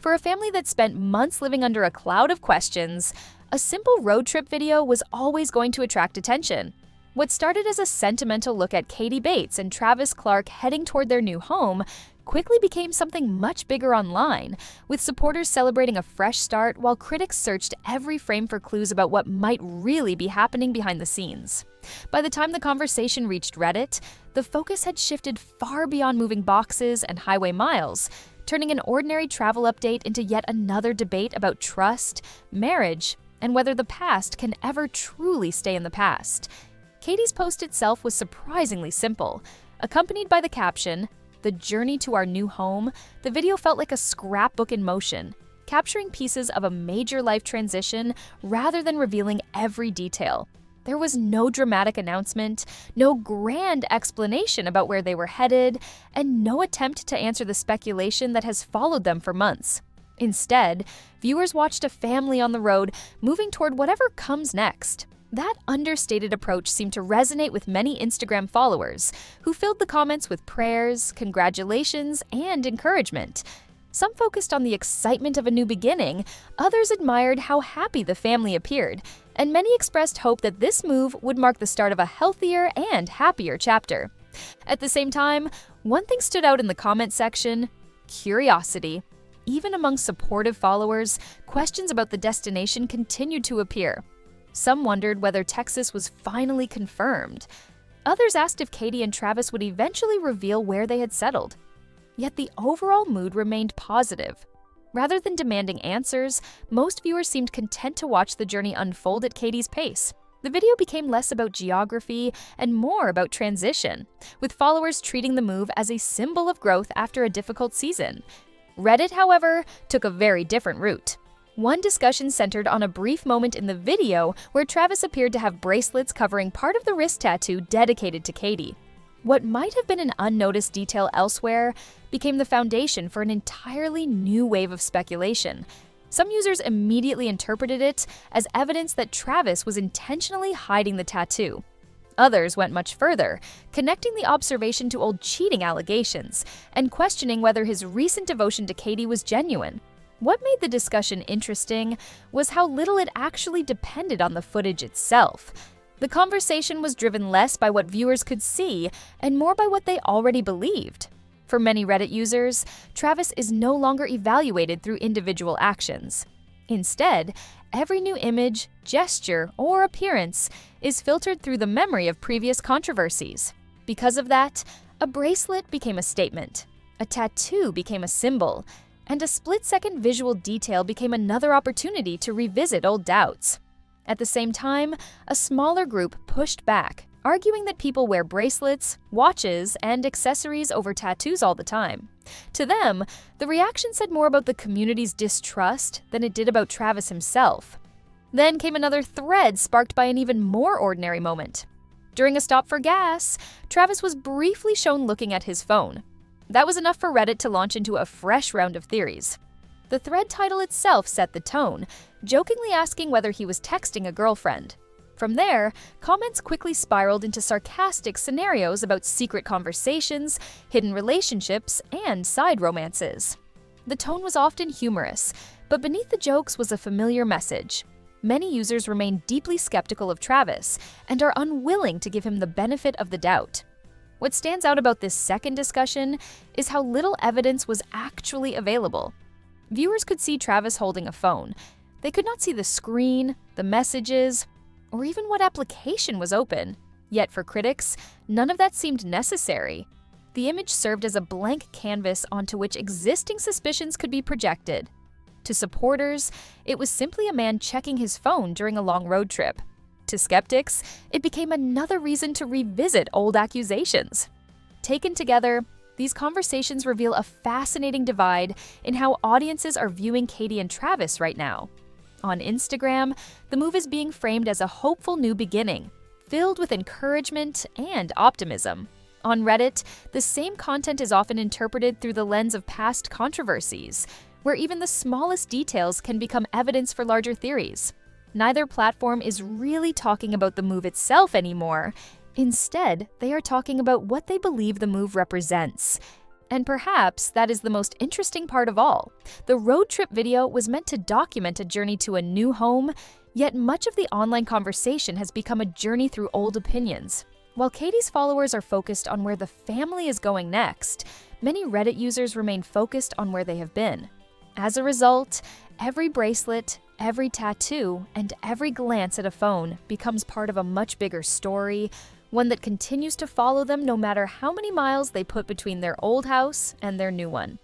For a family that spent months living under a cloud of questions, a simple road trip video was always going to attract attention. What started as a sentimental look at Katie Bates and Travis Clark heading toward their new home quickly became something much bigger online, with supporters celebrating a fresh start while critics searched every frame for clues about what might really be happening behind the scenes. By the time the conversation reached Reddit, the focus had shifted far beyond moving boxes and highway miles, turning an ordinary travel update into yet another debate about trust, marriage, and whether the past can ever truly stay in the past. Katie's post itself was surprisingly simple. Accompanied by the caption, "The journey to our new home," the video felt like a scrapbook in motion, capturing pieces of a major life transition rather than revealing every detail. There was no dramatic announcement, no grand explanation about where they were headed, and no attempt to answer the speculation that has followed them for months. Instead, viewers watched a family on the road moving toward whatever comes next. That understated approach seemed to resonate with many Instagram followers, who filled the comments with prayers, congratulations, and encouragement. Some focused on the excitement of a new beginning, others admired how happy the family appeared, and many expressed hope that this move would mark the start of a healthier and happier chapter. At the same time, one thing stood out in the comment section: curiosity. Even among supportive followers, questions about the destination continued to appear. Some wondered whether Texas was finally confirmed. Others asked if Katie and Travis would eventually reveal where they had settled. Yet the overall mood remained positive. Rather than demanding answers, most viewers seemed content to watch the journey unfold at Katie's pace. The video became less about geography and more about transition, with followers treating the move as a symbol of growth after a difficult season. Reddit, however, took a very different route. One discussion centered on a brief moment in the video where Travis appeared to have bracelets covering part of the wrist tattoo dedicated to Katie. What might have been an unnoticed detail elsewhere became the foundation for an entirely new wave of speculation. Some users immediately interpreted it as evidence that Travis was intentionally hiding the tattoo. Others went much further, connecting the observation to old cheating allegations and questioning whether his recent devotion to Katie was genuine. What made the discussion interesting was how little it actually depended on the footage itself. The conversation was driven less by what viewers could see and more by what they already believed. For many Reddit users, Travis is no longer evaluated through individual actions. Instead, every new image, gesture, or appearance is filtered through the memory of previous controversies. Because of that, a bracelet became a statement, a tattoo became a symbol, and a split-second visual detail became another opportunity to revisit old doubts. At the same time, a smaller group pushed back, arguing that people wear bracelets, watches, and accessories over tattoos all the time. To them, the reaction said more about the community's distrust than it did about Travis himself. Then came another thread sparked by an even more ordinary moment. During a stop for gas, Travis was briefly shown looking at his phone. That was enough for Reddit to launch into a fresh round of theories. The thread title itself set the tone, jokingly asking whether he was texting a girlfriend. From there, comments quickly spiraled into sarcastic scenarios about secret conversations, hidden relationships, and side romances. The tone was often humorous, but beneath the jokes was a familiar message. Many users remain deeply skeptical of Travis and are unwilling to give him the benefit of the doubt. What stands out about this second discussion is how little evidence was actually available. Viewers could see Travis holding a phone. They could not see the screen, the messages, or even what application was open. Yet for critics, none of that seemed necessary. The image served as a blank canvas onto which existing suspicions could be projected. To supporters, it was simply a man checking his phone during a long road trip. To skeptics, it became another reason to revisit old accusations. Taken together, these conversations reveal a fascinating divide in how audiences are viewing Katie and Travis right now. On Instagram, the move is being framed as a hopeful new beginning, filled with encouragement and optimism. On Reddit, the same content is often interpreted through the lens of past controversies, where even the smallest details can become evidence for larger theories. Neither platform is really talking about the move itself anymore. Instead, they are talking about what they believe the move represents. And perhaps that is the most interesting part of all. The road trip video was meant to document a journey to a new home, yet much of the online conversation has become a journey through old opinions. While Katie's followers are focused on where the family is going next, many Reddit users remain focused on where they have been. As a result, every bracelet, every tattoo, and every glance at a phone becomes part of a much bigger story, one that continues to follow them no matter how many miles they put between their old house and their new one.